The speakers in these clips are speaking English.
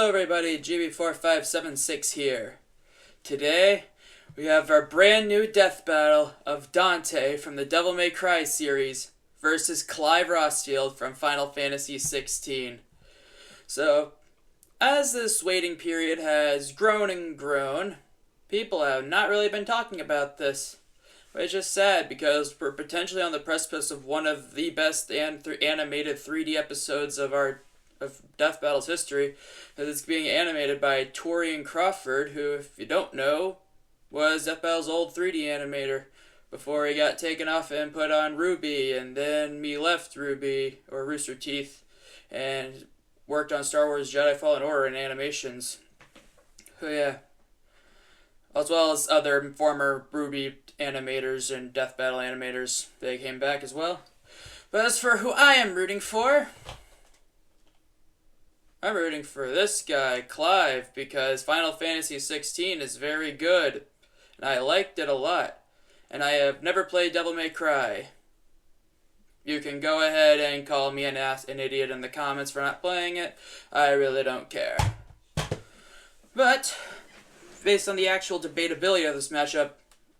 Hello everybody, GB4576 here. Today, we have our brand new death battle of Dante from the Devil May Cry series versus Clive from Final Fantasy 16. So, as this waiting period has grown and grown, people have not really been talking about this. Which is sad because we're potentially on the precipice of one of the best animated 3D episodes of Death Battle's history, because it's being animated by Torian Crawford, who, if you don't know, was Death Battle's old 3D animator before he got taken off and put on Ruby, and then me left Ruby, or Rooster Teeth, and worked on Star Wars Jedi Fallen Order and animations. So yeah. As well as other former Ruby animators and Death Battle animators. They came back as well. But as for who I am rooting for, I'm rooting for this guy, Clive, because Final Fantasy 16 is very good, and I liked it a lot. And I have never played Devil May Cry. You can go ahead and call me an idiot in the comments for not playing it. I really don't care. But based on the actual debatability of this matchup,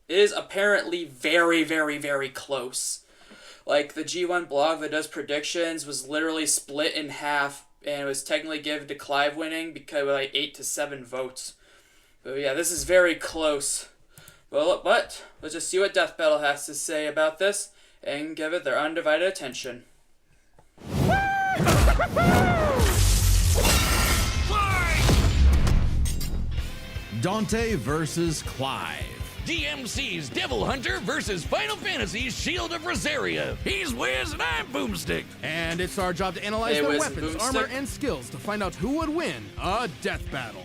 it is apparently very, very, very close. Like, the G1 blog that does predictions was literally split in half, and it was technically given to Clive winning because of like 8 to 7 votes. But yeah, this is very close. But let's just see what Death Battle has to say about this and give it their undivided attention. Dante versus Clive. DMC's Devil Hunter versus Final Fantasy's Shield of Rosaria. He's Wiz and I'm Boomstick. And it's our job to analyze their weapons, armor, and skills to find out who would win a death battle.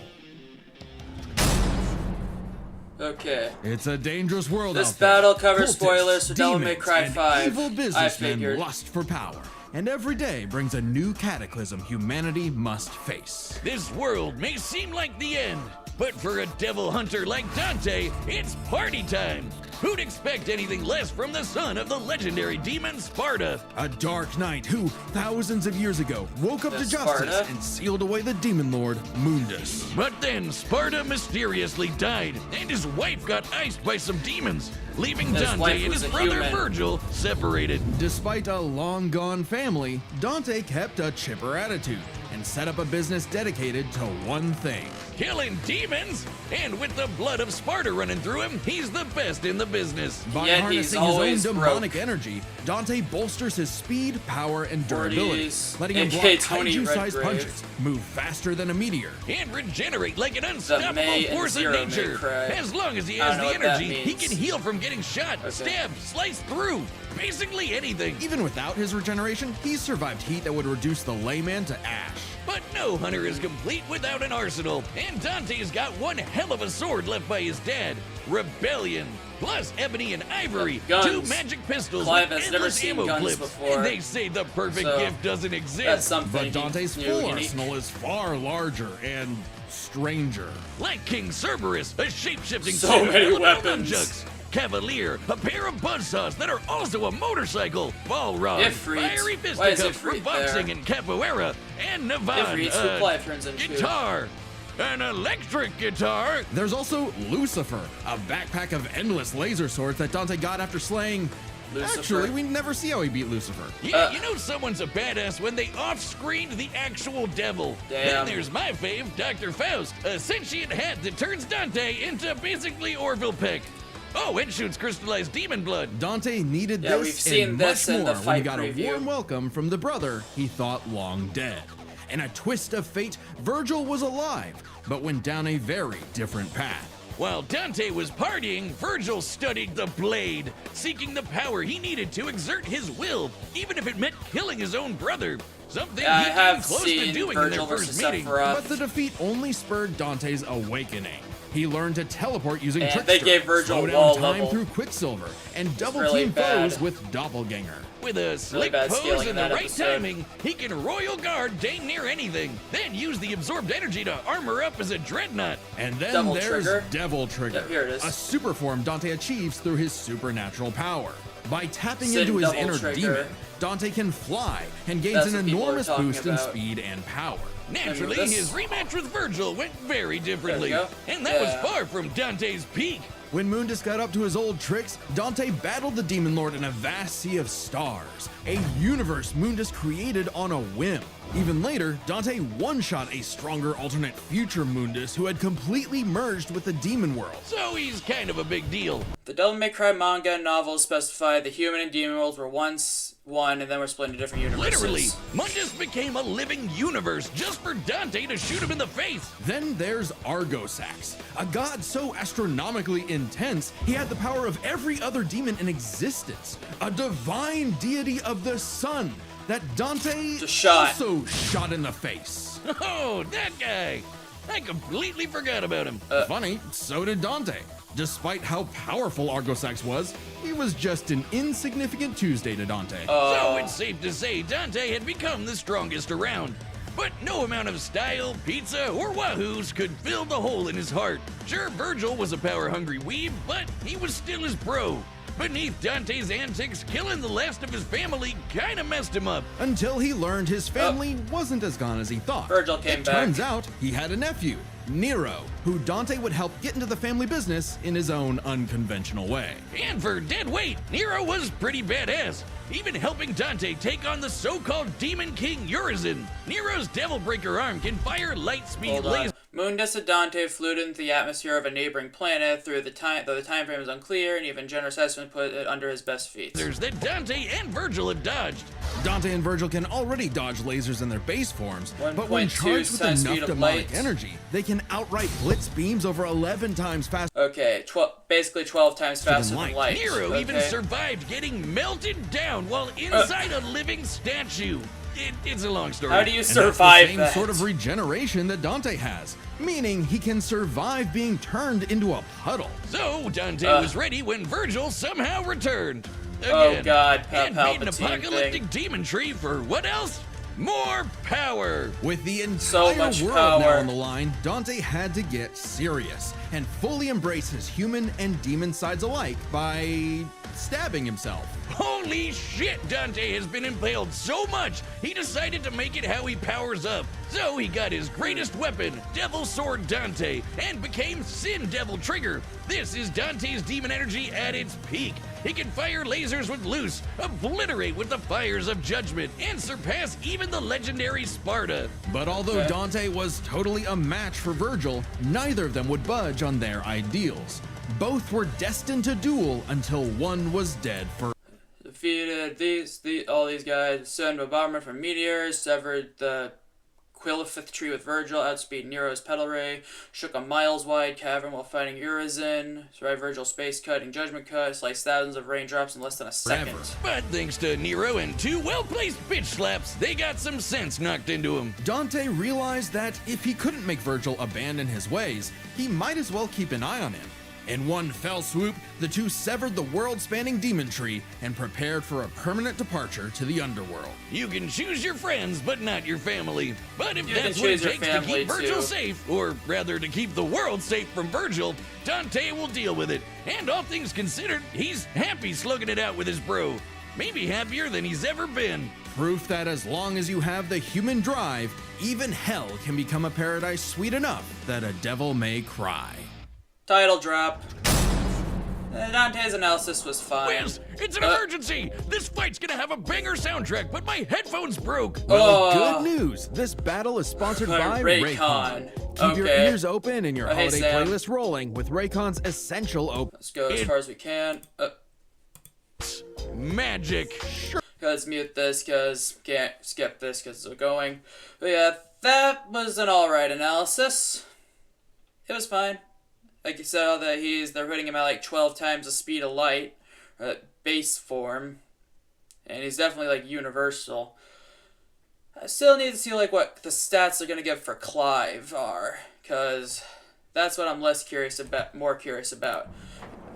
Okay. It's a dangerous world This out there. battle covers Cultists, spoilers for Devil May demons, Cry and 5. Evil I businessmen figured. lust for power. And every day brings a new cataclysm humanity must face. This world may seem like the end, but for a devil hunter like Dante, it's party time. Who'd expect anything less from the son of the legendary demon Sparta? A dark knight who, thousands of years ago, woke up to justice Sparta? and sealed away the demon lord, Mundus. But then Sparta mysteriously died, and his wife got iced by some demons, leaving His Dante wife and was his a brother human. Virgil separated. Despite a long-gone family, Dante kept a chipper attitude and set up a business dedicated to one thing. Killing demons? And with the blood of Sparta running through him, he's the best in the business. By Yet harnessing he's his own always demonic broke. energy, Dante bolsters his speed, power, and durability, 40s, letting him block aka Tony kaiju-sized Redgrave. punches, move faster than a meteor. And regenerate like an May unstoppable and force of Zero May nature. Cry. As long as he I has don't the know what that energy, he means. can heal from getting shot, Okay. stabbed, sliced through. Basically anything. Even without his regeneration, he's survived heat that would reduce the layman to ash. But no hunter is complete without an arsenal. And Dante's got one hell of a sword left by his dad, Rebellion. Plus ebony and ivory, Guns. 2 magic pistols Clive with has never endless seen ammo guns clips. before, And they say the perfect so gift doesn't That's exist. something But Dante's new, full unique. arsenal is far larger and stranger. Like King Cerberus, a shape-shifting So satyr many with no weapons. nunchucks. Cavalier, a pair of buzzsaws that are also a motorcycle. Balrog, Ifrit. fiery Why is fisticuffs for Ifrit boxing there? and capoeira. And Navan, Ifrit's who Clive turns into. guitar. An electric guitar. There's also Lucifer, a backpack of endless laser swords that Dante got after slaying... Lucifer. Actually, we never see how he beat Lucifer. Yeah, you know someone's a badass when they off-screened the actual devil. Damn. Then there's my fave, Dr. Faust, a sentient hat that turns Dante into basically Orville Peck. Oh, and shoots crystallized demon blood. Dante needed Yeah, this we've seen and this much in more the when he fight got preview. a warm welcome from the brother he thought long dead. In a twist of fate, Virgil was alive, but went down a very different path. While Dante was partying, Virgil studied the blade, seeking the power he needed to exert his will, even if it meant killing his own brother. Something Yeah, I he came have close to seen doing in Virgil their versus first meeting. Sephiroth. But the defeat only spurred Dante's awakening. He learned to teleport using And Trickster, they gave Virgil slow down wall time level. through Quicksilver, and double really team bad. foes with Doppelganger. With a slick bad pose scaling in and the that right episode. timing, he can royal guard dang near anything, then use the absorbed energy to armor up as a dreadnought. And then Double there's Trigger. Devil Trigger, Yep, here it is. a super form Dante achieves through his supernatural power. By tapping Sin into his Double inner Trigger. demon, Dante can fly and gains That's an what people are enormous talking boost in about. speed and power. Naturally, his rematch with Virgil went very differently, and that was far from Dante's peak. When Mundus got up to his old tricks, Dante battled the Demon Lord in a vast sea of stars, a universe Mundus created on a whim. Even later, Dante one-shot a stronger alternate future Mundus who had completely merged with the demon world. So he's kind of a big deal. The Devil May Cry manga and novels specify the human and demon worlds were once one and then were split into different universes. Literally, Mundus became a living universe just for Dante to shoot him in the face. Then there's Argosax, a god so astronomically intense he had the power of every other demon in existence, a divine deity of the sun that Dante also shot in the face. Oh, that guy! I completely forgot about him. Funny, so did Dante. Despite how powerful Argosax was, he was just an insignificant Tuesday to Dante. So it's safe to say Dante had become the strongest around. But no amount of style, pizza, or wahoos could fill the hole in his heart. Sure, Virgil was a power-hungry weeb, but he was still his bro. Beneath Dante's antics, killing the last of his family kinda messed him up. Until he learned his family wasn't as gone as he thought. Virgil came back. Turns out he had a nephew, Nero, who Dante would help get into the family business in his own unconventional way. And for dead weight, Nero was pretty badass, even helping Dante take on the so-called Demon King Urizen. Nero's Devil Breaker arm can fire light-speed lasers. Mundus and Dante flew into the atmosphere of a neighboring planet though the time frame is unclear, and even generous estimate put it under his best feat. That Dante and Virgil had dodged. Dante and Virgil can already dodge lasers in their base forms, but when 1.2 charged with times enough speed of demonic light. energy, they can outright blitz beams over 11 times faster. Okay, basically 12 times faster than light. Nero even survived getting melted down while inside a living statue. It's a long story. How do you And survive that's the same that? sort of regeneration that Dante has, meaning he can survive being turned into a puddle. So Dante was ready when Virgil somehow returned. Again, Oh God, and made an Palpatine apocalyptic demon tree for what else? More power! With the So entire much world power. now on the line, Dante had to get serious and fully embrace his human and demon sides alike by stabbing himself. Holy shit, Dante has been impaled so much, he decided to make it how he powers up. So he got his greatest weapon, Devil Sword Dante, and became Sin Devil Trigger. This is Dante's demon energy at its peak. He can fire lasers with Loose, obliterate with the fires of Judgment, and surpass even the legendary Sparta. But although Dante was totally a match for Virgil, neither of them would budge on their ideals. Both were destined to duel until one was dead for. Defeated all these guys, sent a bombardment from meteors, severed the Quillifith tree with Virgil, outspeed Nero's pedal ray, shook a miles-wide cavern while fighting Urizen, survived Virgil's space cutting judgment cut, sliced thousands of raindrops in less than a second. But thanks to Nero and two well-placed bitch slaps, they got some sense knocked into him. Dante realized that if he couldn't make Virgil abandon his ways, he might as well keep an eye on him. In one fell swoop, the two severed the world-spanning demon tree and prepared for a permanent departure to the underworld. You can choose your friends, but not your family. But if You that's can what it choose your takes to family, keep Virgil too. safe, or rather to keep the world safe from Virgil, Dante will deal with it. And all things considered, he's happy slugging it out with his bro. Maybe happier than he's ever been. Proof that as long as you have the human drive, even hell can become a paradise sweet enough that a devil may cry. Title drop. Dante's analysis was fine. Wiz, it's an emergency! This fight's gonna have a banger soundtrack, but my headphones broke! Well, good news. This battle is sponsored by Raycon. Keep your Okay. ears open and your Hey, holiday Sam. playlist rolling with Raycon's essential open. Let's go as far as we can. Magic! Let's mute this because can't skip this because it's going. But yeah, that was an alright analysis. It was fine. Like you said, that they're hitting him at like 12 times the speed of light, base form, and he's definitely like universal. I still need to see like what the stats they're gonna give for Clive are, because that's what I'm more curious about.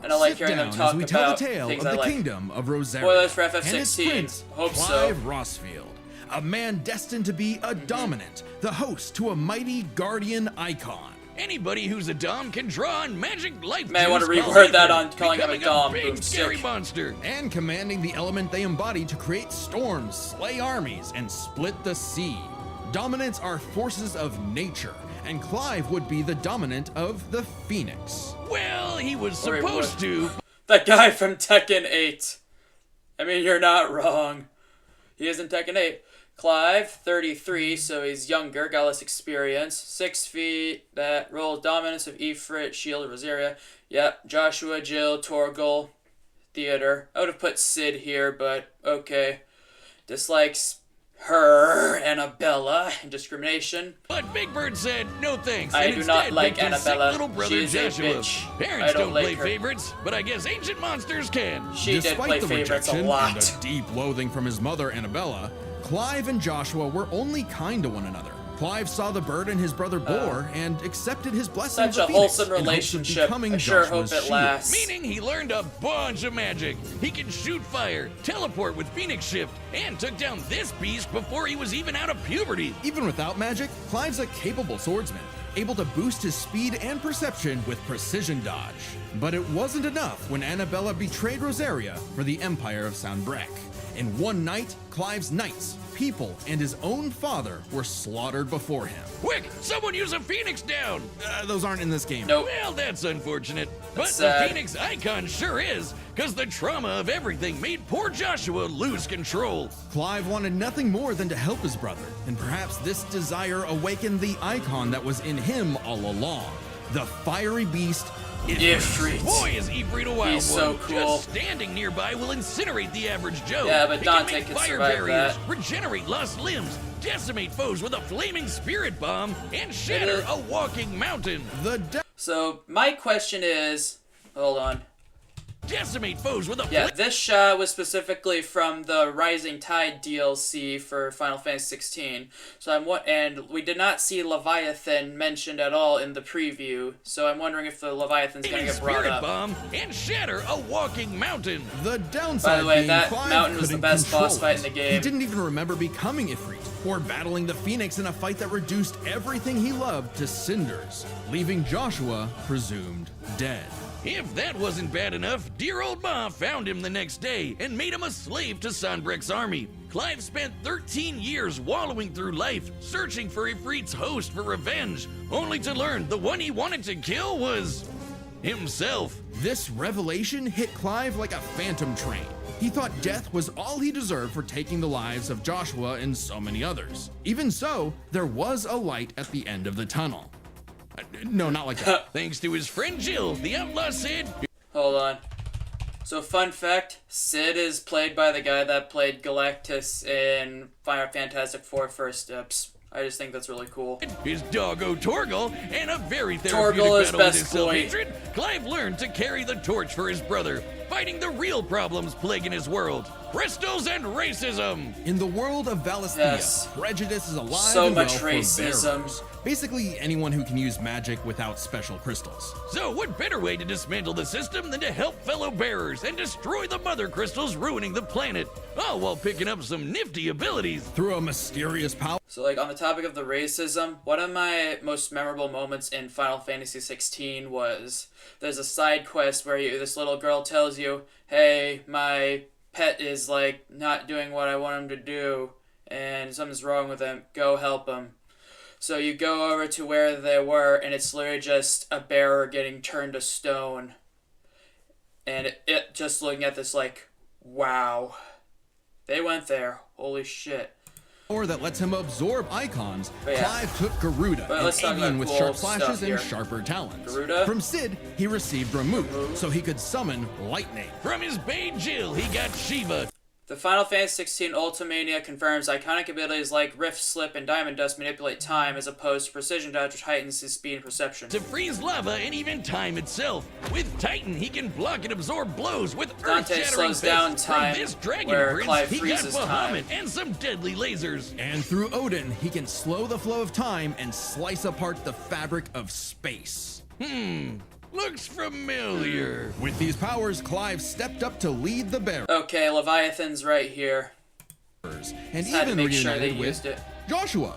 And I like hearing them talk as we tell about the tale things of I the like. kingdom of Rosaria Spoilers for and its FF16. prince, Hope so. Clive Rossfield, a man destined to be a dominant, the host to a mighty guardian icon. Anybody who's a Dom can draw on magic life May I want to juice reword that called on calling him a becoming Dom. big, Boom, scary sick. monster. And commanding the element they embody to create storms, slay armies, and split the sea. Dominants are forces of nature, and Clive would be the dominant of the Phoenix. Well, he was supposed to. That guy from Tekken 8. I mean, you're not wrong. He is in Tekken 8. Clive, 33, so he's younger, got less experience. 6 feet, that role dominance of Ifrit, Shield, Rosaria. Yep, Joshua, Jill, Torgal, Theater. I would have put Sid here, but okay. Dislikes her, Annabella, and discrimination. But Big Bird said no thanks. I and do not instead like picked his Annabella. sick little brother She's a Joshua. bitch. Parents I don't like play her. favorites, but I guess ancient monsters can. She did play Despite the favorites a rejection lot. and a deep loathing from his mother, Annabella, Clive and Joshua were only kind to one another. Clive saw the burden his brother bore and accepted his blessing Such of a the Phoenix wholesome in hopes of relationship. becoming I sure hope Joshua's it shield. lasts. Meaning he learned a bunch of magic. He can shoot fire, teleport with Phoenix Shift, and took down this beast before he was even out of puberty. Even without magic, Clive's a capable swordsman, able to boost his speed and perception with precision dodge. But it wasn't enough when Annabella betrayed Rosaria for the Empire of Soundbrek. In one night, Clive's knights, people, and his own father were slaughtered before him. Quick, someone use a Phoenix down! Those aren't in this game. Nope. Well, that's unfortunate. But That's the sad. Phoenix icon sure is, because the trauma of everything made poor Joshua lose control. Clive wanted nothing more than to help his brother, and perhaps this desire awakened the icon that was in him all along. The fiery beast, Ifrit. Boy, is Ifrit a wild He's one. so cool. Just standing nearby will incinerate the average Joe. Yeah, but He Dante make can fire survive barriers, that. regenerate lost limbs, decimate foes with a flaming spirit bomb, and shatter a walking mountain. the de- So, my question is... Hold on. Decimate foes with a Yeah, this shot was specifically from the Rising Tide DLC for Final Fantasy 16. So and we did not see Leviathan mentioned at all in the preview. So I'm wondering if the Leviathan's gonna get brought spirit up. bomb and shatter a walking mountain. The downside By the way, being that Clive mountain was the couldn't best control boss fight in it. the game. He didn't even remember becoming Ifrit or battling the Phoenix in a fight that reduced everything he loved to cinders, leaving Joshua presumed dead. If that wasn't bad enough, dear old Ma found him the next day and made him a slave to Sanbreque's army. Clive spent 13 years wallowing through life, searching for Ifrit's host for revenge, only to learn the one he wanted to kill was himself. This revelation hit Clive like a phantom train. He thought death was all he deserved for taking the lives of Joshua and so many others. Even so, there was a light at the end of the tunnel. No, not like that. Thanks to his friend Jill, the outlaw Sid. Hold on. So fun fact, Sid is played by the guy that played Galactus in Final Fantastic IV First Steps. I just think that's really cool. His doggo Torgal, and a very therapeutic Torgal is battle with best his boy. self-hatred, Clive learned to carry the torch for his brother, fighting the real problems plaguing his world: crystals and racism. In the world of Valisthea, Yes. prejudice is alive So and much well for racism. bearers. Basically, anyone who can use magic without special crystals. So what better way to dismantle the system than to help fellow bearers and destroy the mother crystals ruining the planet, all while picking up some nifty abilities. Through a mysterious power. So like on the topic of the racism, one of my most memorable moments in Final Fantasy 16 was there's a side quest where this little girl tells you, hey, my pet is like not doing what I want him to do and something's wrong with him, go help him. So you go over to where they were, and it's literally just a bearer getting turned to stone. And it just looking at this like, wow. They went there. Holy shit. Power that lets him absorb icons, But yeah. Clive took Garuda, But an let's talk alien about with cool sharp stuff slashes here. and sharper talons. Garuda? From Sid, he received Remove, so he could summon lightning. From his bae Jill, he got Shiva. The Final Fantasy 16 Ultimania confirms iconic abilities like Rift, Slip, and Diamond Dust manipulate time as opposed to Precision Dodge, which heightens his speed and perception. To freeze lava and even time itself. With Titan, he can block and absorb blows with Dante earth-shattering slows down fists. time, From this dragon where prince, Clive he freezes got time. Bahamut and some deadly lasers. And through Odin, he can slow the flow of time and slice apart the fabric of space. Looks familiar. With these powers, Clive stepped up to lead the bearers, Okay, Leviathan's right here. and Had to even make sure they reunited used with it. Joshua,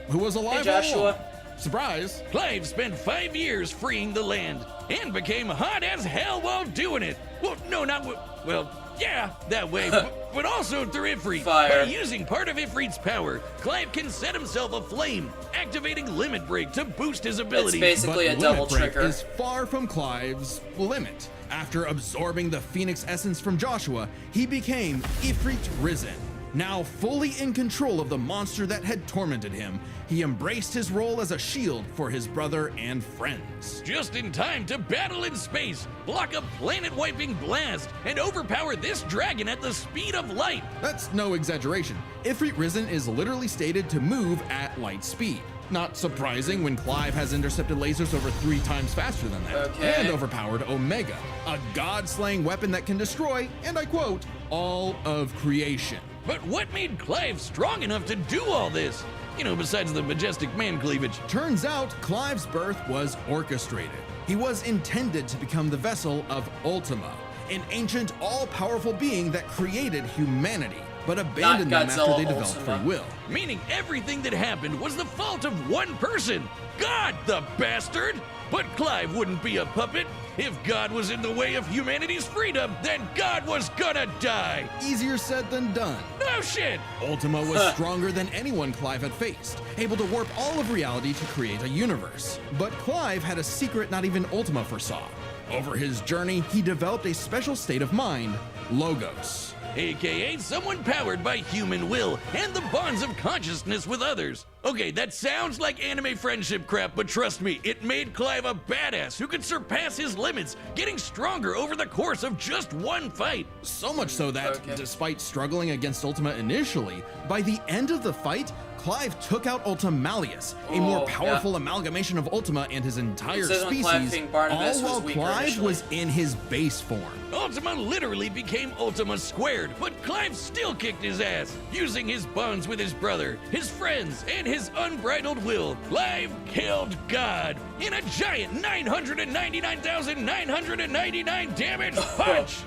who was alive Hey, all Joshua. along. Surprise! Clive spent 5 years freeing the land and became hot as hell while doing it. Well, no, not well, Yeah, that way, but also through Ifrit. Fire. By using part of Ifrit's power, Clive can set himself aflame, activating Limit Break to boost his abilities. It's basically But a double Limit Break trigger. is far from Clive's limit. After absorbing the Phoenix essence from Joshua, he became Ifrit Risen. Now fully in control of the monster that had tormented him, he embraced his role as a shield for his brother and friends. Just in time to battle in space, block a planet-wiping blast, and overpower this dragon at the speed of light. That's no exaggeration. Ifrit Risen is literally stated to move at light speed. Not surprising when Clive has intercepted lasers over 3 times faster than that. Okay. And overpowered Omega, a god-slaying weapon that can destroy, and I quote, all of creation. But what made Clive strong enough to do all this? You know, besides the majestic man cleavage. Turns out Clive's birth was orchestrated. He was intended to become the vessel of Ultima, an ancient, all-powerful being that created humanity, but abandoned them after Godzilla they developed Ultima. free will. Meaning everything that happened was the fault of one person. God, the bastard! But Clive wouldn't be a puppet. If God was in the way of humanity's freedom, then God was gonna die. Easier said than done. No shit! Ultima was stronger than anyone Clive had faced, able to warp all of reality to create a universe. But Clive had a secret not even Ultima foresaw. Over his journey, he developed a special state of mind, Logos. AKA someone powered by human will and the bonds of consciousness with others. Okay, that sounds like anime friendship crap, but trust me, it made Clive a badass who could surpass his limits, getting stronger over the course of just one fight. So much so that, Okay. despite struggling against Ultima initially, by the end of the fight, Clive took out Ultimalius, a more Oh, powerful yeah. amalgamation of Ultima and his entire It says on Clive species, being Barnabas all was while weaker Clive initially. was in his base form. Ultima literally became Ultima squared, but Clive still kicked his ass. Using his bonds with his brother, his friends, and his unbridled will, Clive killed God in a giant 999,999 damage punch.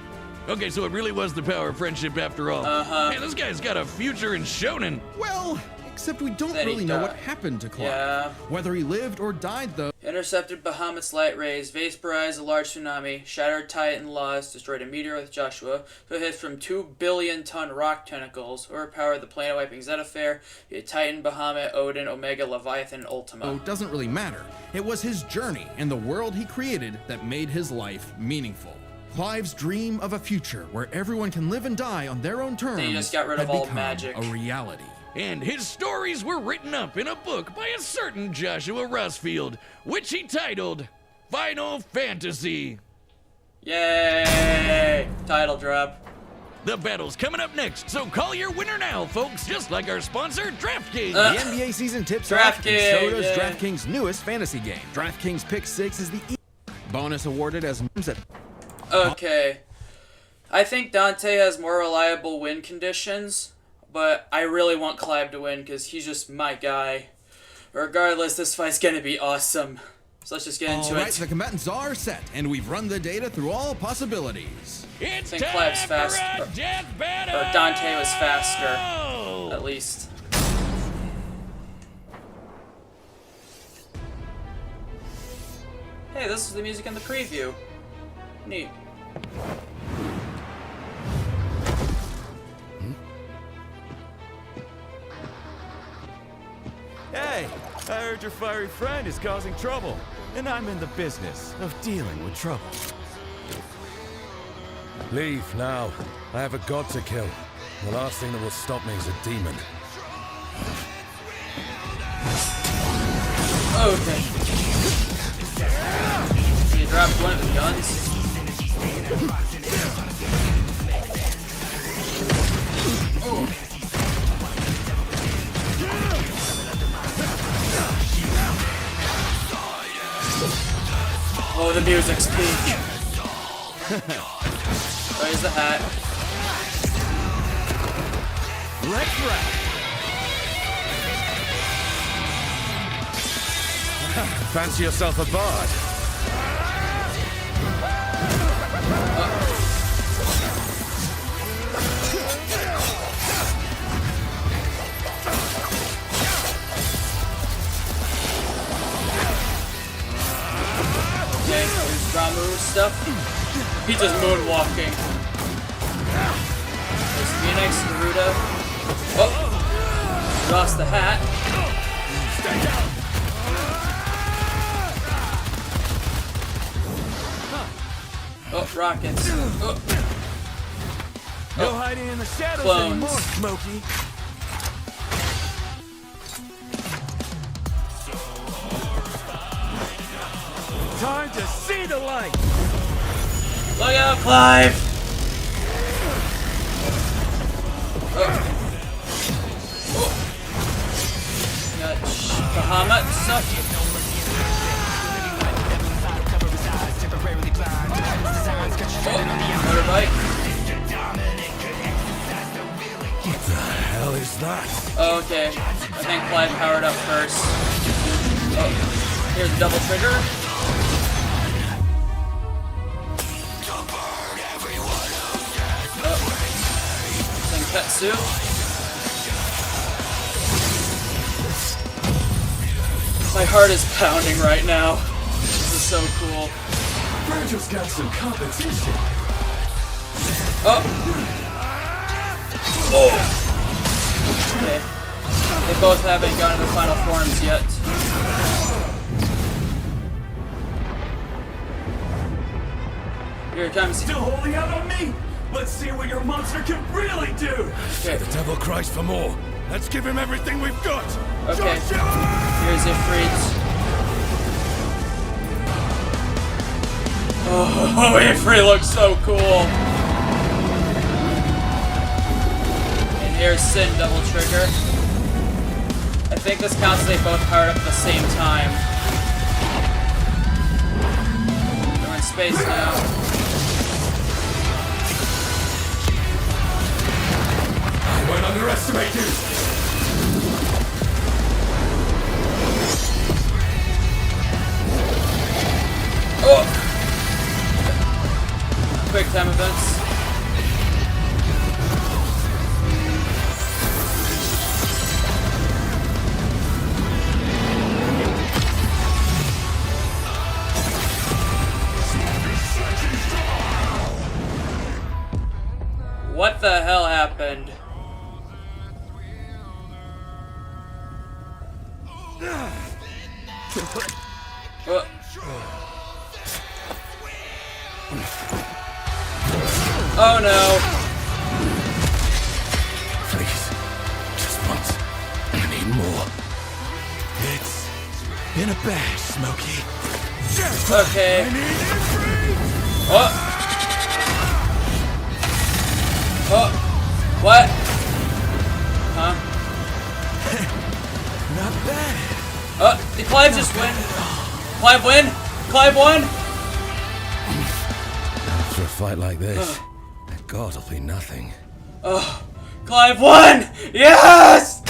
Okay, so it really was the power of friendship after all. Man, this guy's got a future in shonen. Well, except we don't Then he really know what died. happened to Clive. Yeah. Whether he lived or died, though, Intercepted Bahamut's light rays, vaporized a large tsunami, shattered Titan laws, destroyed a meteor with Joshua, who hit from 2 billion-ton rock tentacles, overpowered the planet-wiping Zetafair, via Titan, Bahamut, Odin, Omega, Leviathan, and Ultima. it doesn't really matter. It was his journey and the world he created that made his life meaningful. Clive's dream of a future where everyone can live and die on their own terms He just got rid of had all become magic. a reality. And his stories were written up in a book by a certain Joshua Rusfield, which he titled Final Fantasy. Yay! Title drop. The battle's coming up next, so call your winner now, folks, just like our sponsor, DraftKings. The NBA season tips off, and so DraftKings, does yeah. DraftKings' newest fantasy game. DraftKings Pick 6 is the bonus awarded as moves at Okay. I think Dante has more reliable win conditions, but I really want Clive to win because he's just my guy. Regardless, this fight's gonna be awesome. So let's just get into Alright, it. the combatants are set, and we've run the data through all possibilities. It's I think time Clive's for fast- a death battle! or Dante was faster. At least. Hey, this is the music in the preview. Neat. Hey, I heard your fiery friend is causing trouble, and I'm in the business of dealing with trouble. Leave now. I have a god to kill. The last thing that will stop me is a demon. Okay. He dropped one of the guns. Oh, the music's peak. There's the hat. Let's rock! Fancy yourself a bard? Okay, there's Ramu stuff. He's just moonwalking. thanks, Garuda. Oh! Lost the hat. Oh, rockets. Oh. No hiding in the shadows Clones. anymore, Smokey. Time to see the light. Look out, Clive! Oh. Oh. Got Bahamut stuff. Motorbike. What the hell is that? Oh, okay. I think Clive powered up first. Oh, here's double trigger. Oh, Senketsu. My heart is pounding right now. This is so cool. Virgil's got some competition. Oh! Oh! Okay. They both haven't gotten to the final forms yet. Here it comes. Still holding out on me? Let's see what your monster can really do. Okay. The devil cries for more. Let's give him everything we've got. Okay. Here's Ifrit. Oh, Ifrit looks so cool. And here's Sin double trigger. I think this counts as they both powered up at the same time. They're in space now. I won't underestimate you. Oh! Quick time events. What the hell happened? Oh. Oh no. Please. Just once. I need more. It's been a bash, Smokey. Okay. Oh. Oh. What? Huh? Not bad. Oh, did Clive just win? Clive win? Clive won? After a fight like this, that god will be nothing. Oh, Clive won! Yes!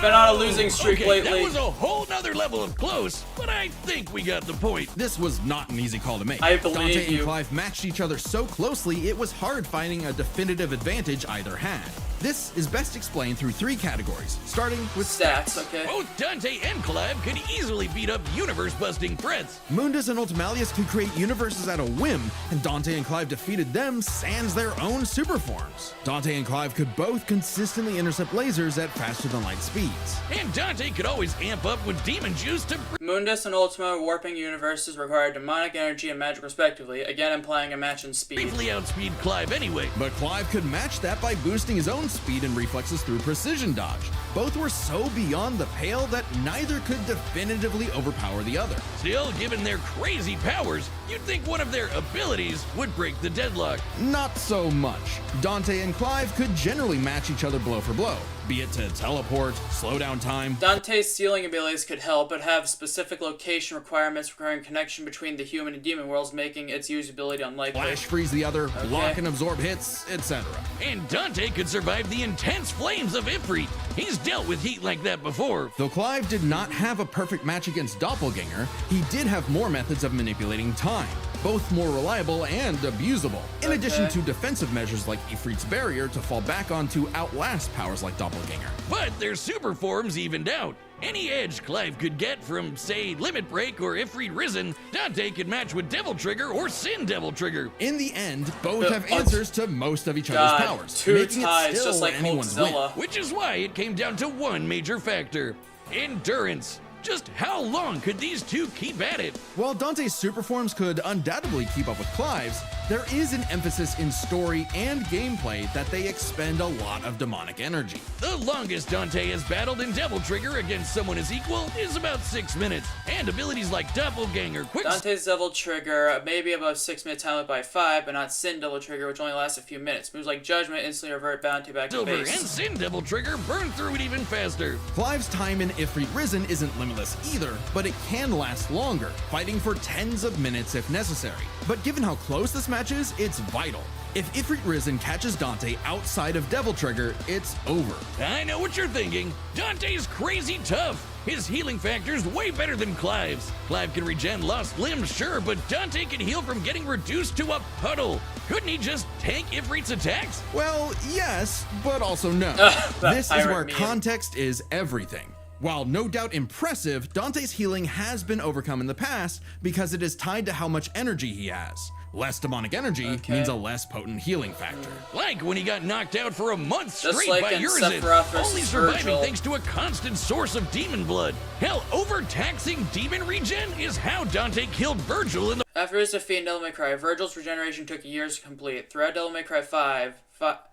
Been on a losing streak Okay, lately. that was a whole nother level of close, but I think we got the point. This was not an easy call to make. I believe Dante you. and Clive matched each other so closely, it was hard finding a definitive advantage either had. This is best explained through three categories, starting with Stats, okay. Both Dante and Clive could easily beat up universe-busting threats. Mundus and Ultimalius could create universes at a whim, and Dante and Clive defeated them sans their own super forms. Dante and Clive could both consistently intercept lasers at faster than light speeds. And Dante could always amp up with demon juice to Mundus and Ultima warping universes require demonic energy and magic respectively, again implying a match in speed. briefly outspeed Clive anyway. But Clive could match that by boosting his own speed and reflexes through precision dodge. Both were so beyond the pale that neither could definitively overpower the other. Still, given their crazy powers, you'd think one of their abilities would break the deadlock. Not so much. Dante and Clive could generally match each other blow for blow, be it to teleport, slow down time. Dante's sealing abilities could help, but have specific location requirements requiring connection between the human and demon worlds, making its usability unlikely. Flash freeze the other, block and absorb hits, etc. And Dante could survive the intense flames of Ifrit. He's dealt with heat like that before. Though Clive did not have a perfect match against Doppelganger, he did have more methods of manipulating time, both more reliable and abusable, in addition to defensive measures like Ifrit's barrier to fall back on to outlast powers like Doppelganger. But their super forms evened out. Any edge Clive could get from, say, Limit Break or Ifrit Risen, Dante could match with Devil Trigger or Sin Devil Trigger. In the end, both have answers to most of each other's powers, two making ties, it still just like anyone's win. Godzilla. Which is why it came down to one major factor: endurance. Just how long could these two keep at it? While Dante's super forms could undoubtedly keep up with Clive's, there is an emphasis in story and gameplay that they expend a lot of demonic energy. The longest Dante has battled in Devil Trigger against someone his equal is about 6 minutes, and abilities like Doppelganger, Quick... Dante's Devil Trigger, maybe above 6 minute time limit by 5, but not Sin Devil Trigger, which only lasts a few minutes. Moves like Judgment instantly revert Bounty back to Silver base. and Sin Devil Trigger burn through it even faster. Clive's time in Ifrit Risen isn't limitless either, but it can last longer, fighting for tens of minutes if necessary. But given how close this match is, it's vital. If Ifrit Risen catches Dante outside of Devil Trigger, it's over. I know what you're thinking. Dante's crazy tough. His healing factor's way better than Clive's. Clive can regen lost limbs, sure, but Dante can heal from getting reduced to a puddle. Couldn't he just tank Ifrit's attacks? Well, yes, but also no. This is where context is everything. While no doubt impressive, Dante's healing has been overcome in the past because it is tied to how much energy he has. Less demonic energy means a less potent healing factor. Like when he got knocked out for a month straight like by in Urizen, Sephiroth only versus surviving Virgil. thanks to a constant source of demon blood. Hell, overtaxing demon regen is how Dante killed Virgil in the... After his defeat in Devil May Cry, Virgil's regeneration took years to complete. Throughout Devil May Cry 5,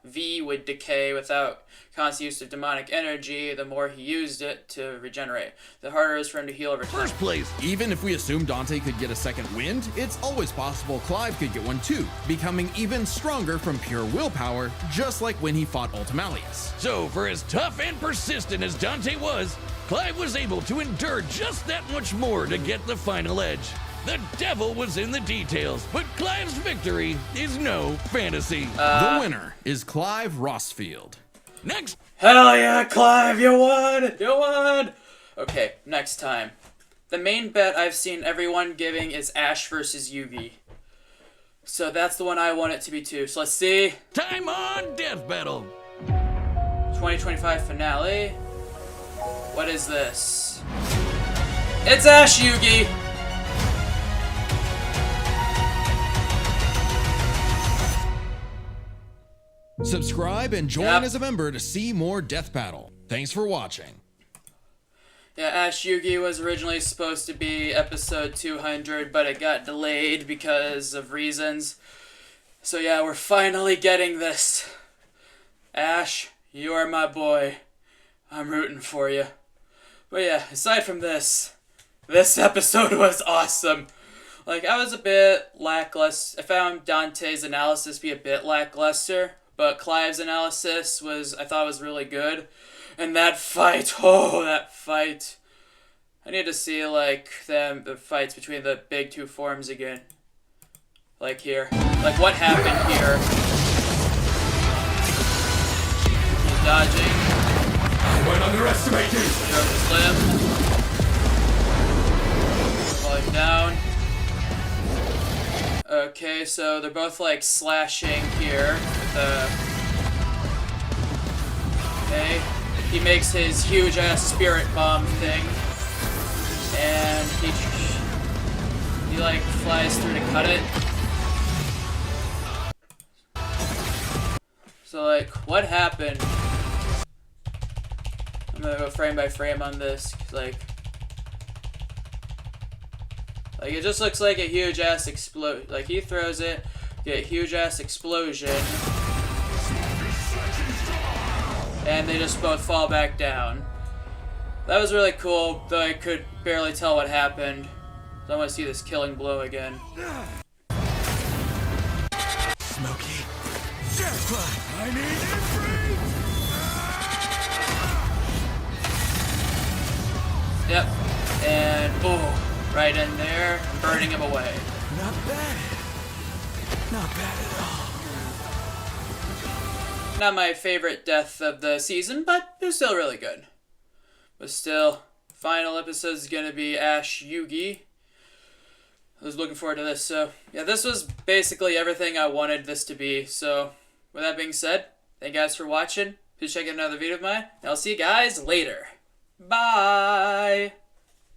V would decay without constant use of demonic energy the more he used it to regenerate. The harder it is for him to heal over time. First place. Even if we assume Dante could get a second wind, it's always possible Clive could get one too, becoming even stronger from pure willpower, just like when he fought Ultimalius. So, for as tough and persistent as Dante was, Clive was able to endure just that much more to get the final edge. The devil was in the details, but Clive's victory is no fantasy. The winner is Clive Rossfield. Next. Hell yeah, Clive, you won! You won! Okay, next time. The main bet I've seen everyone giving is Ash versus Yugi. So that's the one I want it to be too. So let's see. Time on Death Battle. 2025 finale. What is this? It's Ash Yugi! Subscribe and join as a member to see more Death Battle. Thanks for watching. Yeah, Ash Yugi was originally supposed to be episode 200, but it got delayed because of reasons. So yeah, we're finally getting this. Ash, you are my boy. I'm rooting for you. But yeah, aside from this episode was awesome. Like, I was a bit lackluster. I found Dante's analysis be a bit lackluster, but Clive's analysis I thought was really good. And that fight, that fight. I need to see, like, the fights between the big two forms again. Like here. Like, what happened here? He's dodging. I won't underestimate you! Broke his limb. Falling down. Okay, so they're both, like, slashing here with the... Okay. He makes his huge-ass spirit bomb thing. And he like, flies through to cut it. So, like, what happened? I'm gonna go frame by frame on this, 'cause, like, it just looks like a huge-ass explosion. Like, he throws it, get a huge-ass explosion, and they just both fall back down. That was really cool, though I could barely tell what happened. So I want to see this killing blow again. Smokey. Jackpot! I need it! Yep. And boom. Right in there, burning him away. Not bad. Not bad at all. Not my favorite death of the season, but it was still really good. But still, final episode is going to be Ash Yugi. I was looking forward to this. So, yeah, this was basically everything I wanted this to be. So, with that being said, thank you guys for watching. Please check out another video of mine, and I'll see you guys later. Bye.